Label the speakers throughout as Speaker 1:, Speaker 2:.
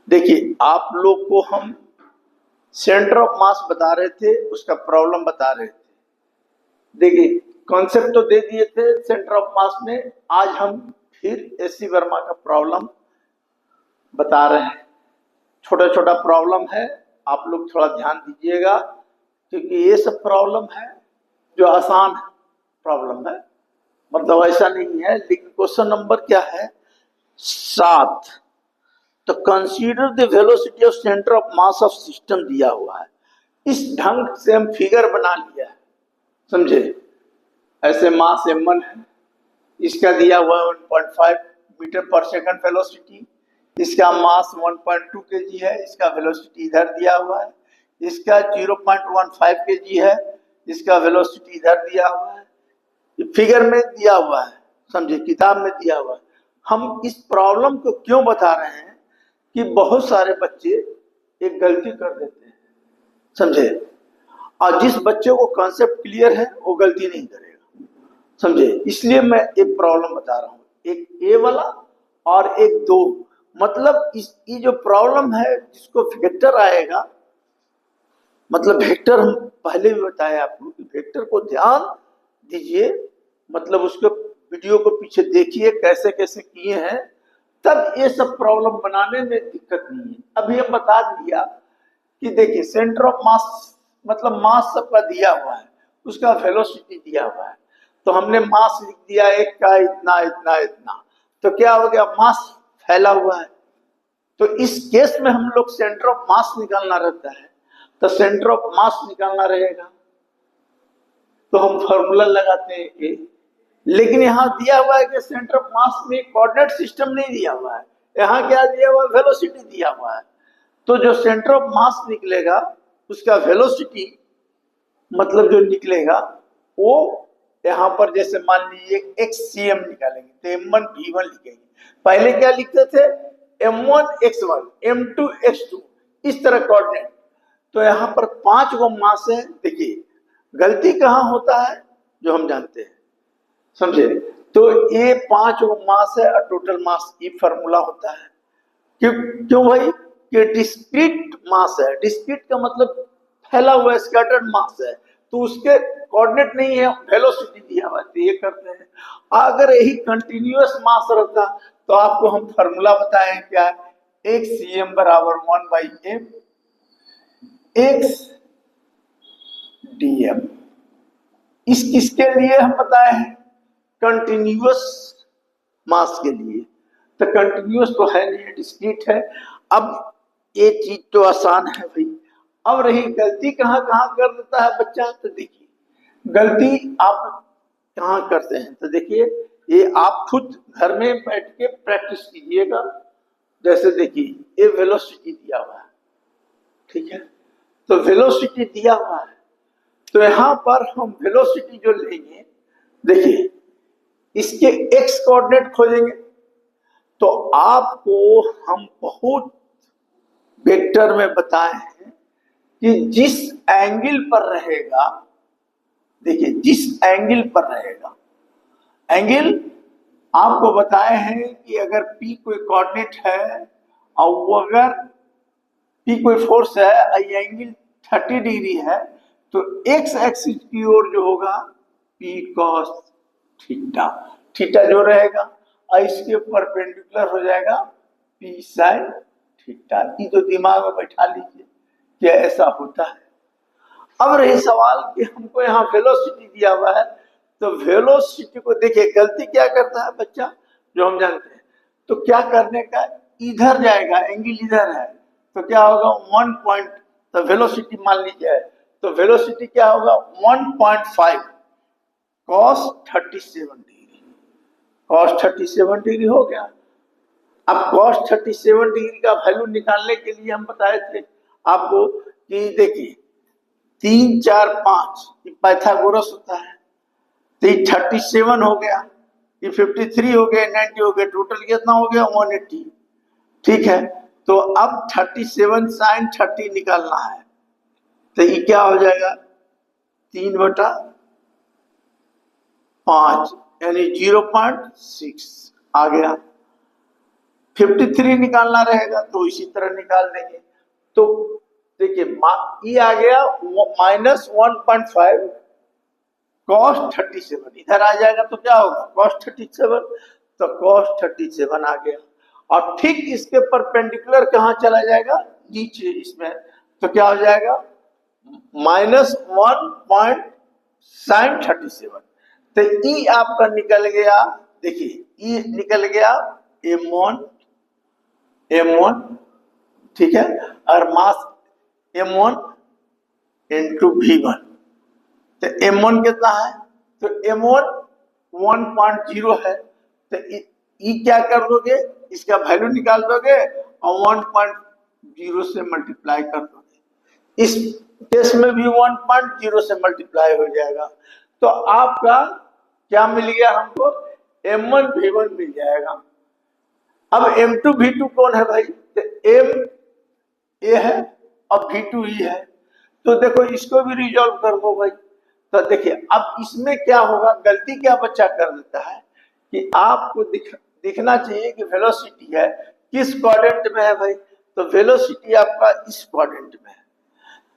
Speaker 1: देखिए आप लोग को हम सेंटर ऑफ मास बता रहे थे, उसका प्रॉब्लम बता रहे थे। देखिए कॉन्सेप्ट तो दे दिए थे सेंटर ऑफ मास में। आज हम फिर एससी वर्मा का प्रॉब्लम बता रहे हैं। छोटा छोटा प्रॉब्लम है, आप लोग थोड़ा ध्यान दीजिएगा, क्योंकि ये सब प्रॉब्लम है जो आसान प्रॉब्लम है, मतलब ऐसा नहीं है। लेकिन क्वेश्चन नंबर क्या है, 7। तो consider the velocity of centre of mass of system दिया हुआ है। इस ढंग से हम फिगर बना लिया है, समझे। ऐसे मास m1 है, इसका दिया हुआ है 1.5 मीटर पर सेकंड वेलोसिटी, इसका मास 1.2 kg है, इसका वेलोसिटी इधर दिया हुआ है, इसका 0.15 kg है, इसका वेलोसिटी इधर दिया हुआ है, फिगर में दिया हुआ है, समझे, किताब में दिया हुआ है। हम इस प्रॉब्लम को क्यों बता रहे हैं कि बहुत सारे बच्चे एक गलती कर देते हैं, समझे, और जिस बच्चे को कॉन्सेप्ट क्लियर है वो गलती नहीं करेगा, समझे। इसलिए मैं एक प्रॉब्लम बता रहा हूँ, एक ए वाला और एक 2। मतलब ये जो प्रॉब्लम है जिसको वेक्टर आएगा, मतलब वेक्टर हम पहले भी बताए आपको कि वेक्टर को ध्यान दीजिए, मतलब उसको वीडियो को पीछे देखिए कैसे कैसे किए हैं, तब ये सब प्रॉब्लम बनाने में दिक्कत नहीं है। अभी हम बता दिया कि देखिए सेंटर ऑफ मास मतलब मास सबका दिया हुआ है, उसका वेलोसिटी दिया हुआ है, तो हमने मास लिख दिया एक का इतना इतना इतना, तो क्या हो गया, मास फैला हुआ है। तो इस केस में हम लोग सेंटर ऑफ मास निकालना रहता है, तो सेंटर ऑफ मास निकालना रहेगा, तो हम फॉर्मूला लगाते हैं ए। लेकिन यहाँ दिया हुआ है कि सेंटर ऑफ मास में कोऑर्डिनेट सिस्टम नहीं दिया हुआ है, यहाँ क्या दिया हुआ है, वेलोसिटी दिया हुआ है। तो जो सेंटर ऑफ मास निकलेगा उसका वेलोसिटी मतलब जो निकलेगा वो यहाँ पर जैसे मान लीजिए xcm निकालेंगे तो m1 v1 लिखेंगे। पहले क्या लिखते थे, m1 x1 m2 x2, इस तरह कोऑर्डिनेट। तो यहाँ पर 5 गो मास है। देखिए गलती कहाँ होता है जो हम जानते हैं, समझे। तो ये 5 गो मास है और टोटल मास ये फॉर्मूला होता है। क्यों क्यों भाई, कि डिस्क्रीट मास है, डिस्क्रीट का मतलब फैला हुआ स्कैटर्ड मास है, तो उसके कोऑर्डिनेट नहीं है, वेलोसिटी दिया हुआ है, ये करते हैं। अगर यही कंटिन्यूअस मास रहता तो आपको हम फॉर्मूला बताएं क्या, एक cm बराबर 1/m x dm। इस किसके लिए हम बताए हैं, कंटिन्यूअस मास के लिए। तो कंटिन्यूअस तो है नहीं, डिस्क्रीट है। अब ये चीज तो आसान है भाई। अब रही गलती कहाँ कहाँ कर देता है बच्चा, तो देखिए गलती आप कहाँ करते हैं, तो देखिए ये आप खुद घर में बैठ के प्रैक्टिस कीजिएगा। जैसे देखिए ये वेलोसिटी दिया हुआ है, ठीक है, तो वेलोसिटी दिया हुआ है, तो यहाँ पर हम वेलोसिटी जो लेंगे, देखिए इसके एक्स कोऑर्डिनेट खोजेंगे, तो आपको हम बहुत वेक्टर में बताए हैं कि जिस एंगल पर रहेगा, देखिए जिस एंगल पर रहेगा, एंगल आपको बताए हैं कि अगर P कोई कोऑर्डिनेट है और वो अगर P कोई फोर्स है और ये एंगल 30 डिग्री है, तो एक्स एक्सिस की ओर जो होगा P cos थीटा, थीटा जो रहेगा और इसके परपेंडिकुलर हो जाएगा P sin थीटा। ये तो दिमाग में बैठा लीजिए कि ऐसा होता है। अब रही सवाल कि हमको यहाँ वेलोसिटी दिया हुआ है, तो वेलोसिटी को देखिए गलती क्या करता है बच्चा जो हम जानते हैं, तो क्या करने का, इधर जाएगा, एंगल इधर है, तो क्या होगा 1 पॉइंट, तो वेलोसिटी मान लीजिए, तो वेलोसिटी क्या होगा 1.5 cos 37 डिग्री, cos 37 डिग्री हो गया। अब cos 37 डिग्री का वैल्यू निकालने के लिए हम बताए थे आपको कि देखिए 3 4 5 पाइथागोरस होता है, तो ये 37 हो गया, ये 53 हो गया, 90 हो गया, टोटल कितना हो गया 180, ठीक है। तो अब 37 sin 30 निकालना है, तो ये क्या हो जाएगा 3/5 यानी 0.6 आ गया। 53 निकालना रहेगा तो इसी तरह निकाल देंगे। तो देखिए ये आ गया -1.5 cos 37, इधर आ जाएगा तो क्या होगा cos 37, तो cos 37 आ गया। और ठीक इसके परपेंडिकुलर कहाँ चला जाएगा, नीचे इसमें, तो क्या हो जाएगा -1.sin37। तो ई आपका निकल गया, देखिए ई निकल गया m1 ठीक है, और मास m1 इंटू v1। तो m1 कितना है, तो m1 1.0 है, तो ई क्या कर दोगे, इसका वैल्यू निकाल दोगे और 1.0 से मल्टीप्लाई कर दोगे। इस केस में भी 1.0 से मल्टीप्लाई हो जाएगा। तो आपका क्या मिल गया हमको, m1 v1 मिल जाएगा। अब m2 v2 कौन है भाई, तो m ए है और v2 ई है। तो देखो इसको भी रिजॉल्व कर दो भाई। तो देखिए अब इसमें क्या होगा, गलती क्या बच्चा कर देता है कि आपको दिखना चाहिए कि वेलोसिटी है किस क्वाड्रेंट में है भाई, तो वेलोसिटी आपका इस क्वाड्रेंट में है।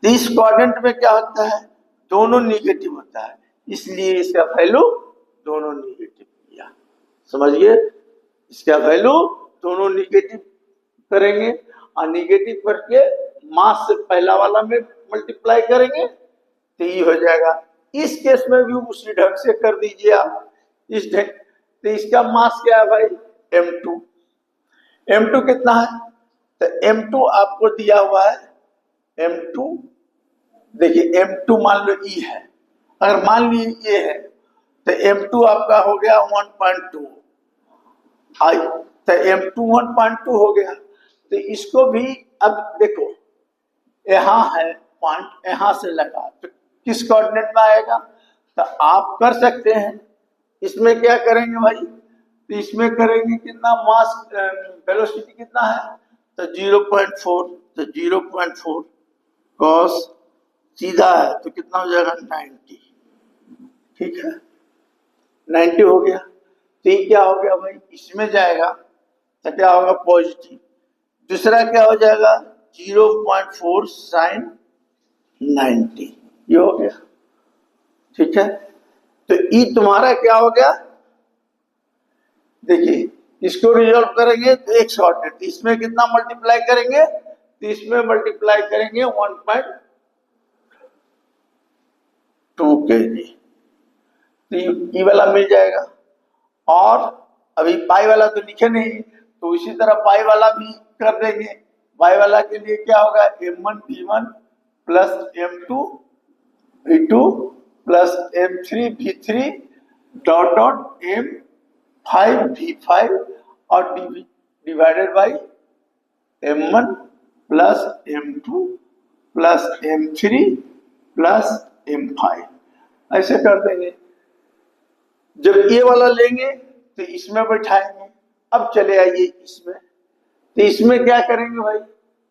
Speaker 1: तो इस क्वाड्रेंट में क्या होता है, दोनों निगेटिव होता है, इसलिए इसका वैल्यू दोनों निगेटिव किया। समझिए, इसका वैल्यू दोनों निगेटिव करेंगे और निगेटिव करके मास से पहला वाला में मल्टीप्लाई करेंगे तो ये हो जाएगा। इस केस में भी उसी ढंग से कर दीजिए आप इस ढंग। तो इसका मास क्या है भाई, m2 कितना है, तो m2 आपको दिया हुआ है m2, देखिए m2 मान लो e है, अगर मान लीजिए ये है तो m2 आपका हो गया 1.2 आई, तो m2 1.2 हो गया। तो इसको भी अब देखो यहाँ है पॉइंट, यहाँ से लगा तो किस कोऑर्डिनेट में आएगा, तो आप कर सकते हैं। इसमें क्या करेंगे भाई, तो इसमें करेंगे कितना, मास वेलोसिटी कितना है, तो 0.4, तो 0.4 cos सीधा है तो कितना हो जाएगा 90, ठीक है 90 हो गया। तो ये क्या हो गया भाई, इसमें जाएगा तो क्या होगा पॉजिटिव। दूसरा क्या हो जाएगा 0.4 sin 90, ये हो गया, ठीक है। तो ई तुम्हारा क्या हो गया, देखिए इसको रिजॉल्व करेंगे तो एक शॉर्ट, इसमें कितना मल्टीप्लाई करेंगे, तो इसमें मल्टीप्लाई करेंगे 1.2 kg, तो ई वाला मिल जाएगा। और अभी पाई वाला तो लिखे नहीं, तो इसी तरह पाई वाला भी कर देंगे। पाई वाला के लिए क्या होगा, m1 v1 plus m2 v2 plus m3 v3 dot dot m5 v5 और divided by m1 plus m2 plus m3 plus m5, ऐसे कर देंगे। जब ये वाला लेंगे तो इसमें बैठाएंगे। अब चले आइए इसमें, तो इसमें क्या करेंगे भाई,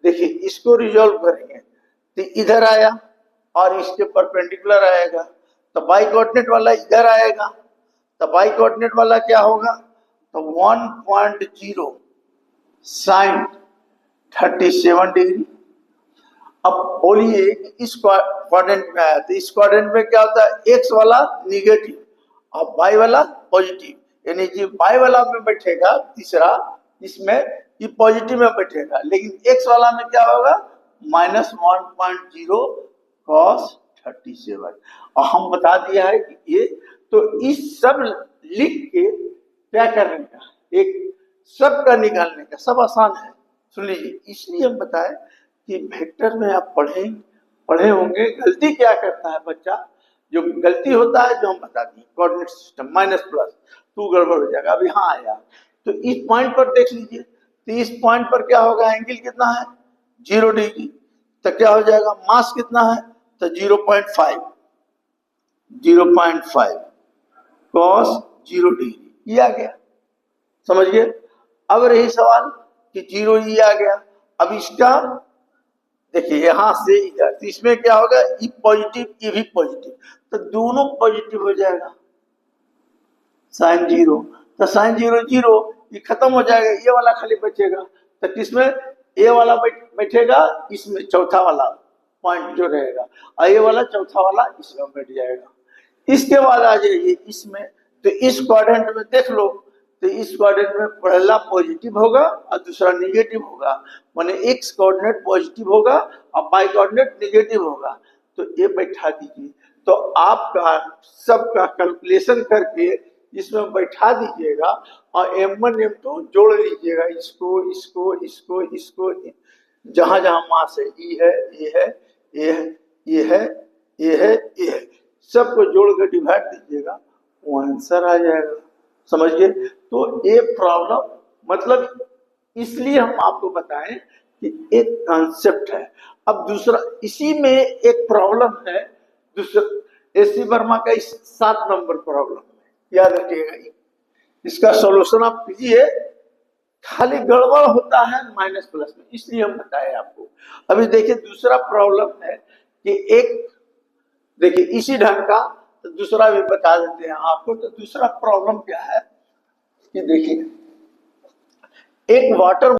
Speaker 1: देखिए इसको रिजॉल्व करेंगे तो इधर आया और इसके परपेंडिकुलर आएगा, तो बाई कोऑर्डिनेट वाला इधर आएगा, तो बाई कोऑर्डिनेट वाला क्या होगा, तो 1.0 sin 37 डिग्री। अब बोलिए इस क्वाड्रेंट में आया, तो इस क्वाड्रेंट में क्या होता है, एक्स वाला निगेटिव और वाई वाला पॉजिटिव, यानी जो वाई वाला में बैठेगा तीसरा, इसमें ये पॉजिटिव में बैठेगा, लेकिन एक्स वाला में क्या होगा -1.0 cos 37। और हम बता दिया है कि ये, तो इस सब लिख के क्या करने का, एक सब का निकालने का, सब आसान है। सुन लीजिए, इसलिए हम बताए कि वेक्टर में आप पढ़े होंगे गलती क्या करता है बच्चा, जो गलती होता है जो हम बता दिए कोऑर्डिनेट सिस्टम माइनस प्लस, तो गड़बड़ हो जाएगा। अभी हाँ आया, तो इस पॉइंट पर देख लीजिए, तो इस पॉइंट पर क्या होगा, एंगल कितना है 0 डिग्री, तो क्या हो जाएगा मास कितना है, तो 0.5 cos 0 डिग्री, ये आ गया, समझिए। अब रही सवाल कि 0 ये आ गया। अब इसका देखिए यहां से इधर, तो इसमें क्या होगा, ये पॉजिटिव ये भी पॉजिटिव, तो दोनों पॉजिटिव हो जाएगा sin 0, तो sin 0 0, ये खत्म हो जाएगा, ये वाला खाली बचेगा। तो किसमें ये वाला बैठेगा, इसमें चौथा वाला पॉइंट जो रहेगा, और ये वाला चौथा वाला इसमें बैठ जाएगा। इसके बाद आ जाइए इसमें, तो इस क्वाड्रेंट में देख लो, तो इस क्वाड्रेंट में पहला पॉजिटिव होगा और दूसरा निगेटिव होगा, माने एक्स कोऑर्डिनेट पॉजिटिव होगा और वाई कोऑर्डिनेट निगेटिव होगा। तो ये बैठा दीजिए, तो आपका सबका कैलकुलेशन करके इसमें बैठा दीजिएगा और m1 m2 जोड़ लीजिएगा, इसको इसको इसको इसको, जहां जहां मास है, ई है, ये है, ये है, ये है, ये है, ये है, सबको जोड़ कर डिवाइड दीजिएगा, वो आंसर आ जाएगा। समझ गए? तो ये प्रॉब्लम मतलब इसलिए हम आपको बताएं कि एक कॉन्सेप्ट है। अब दूसरा इसी में एक प्रॉब्लम है, दूसरा एसी वर्मा का इस 7 नंबर प्रॉब्लम है, याद रखिएगा। इसका सॉल्यूशन आप कीजिए, खाली गड़बड़ होता है माइनस प्लस में, इसलिए हम बताए आपको। अभी देखिए दूसरा प्रॉब्लम है कि एक, देखिए इसी ढंग का तो दूसरा भी बता देते हैं आपको। तो दूसरा प्रॉब्लम क्या है कि देखिए एक वाटर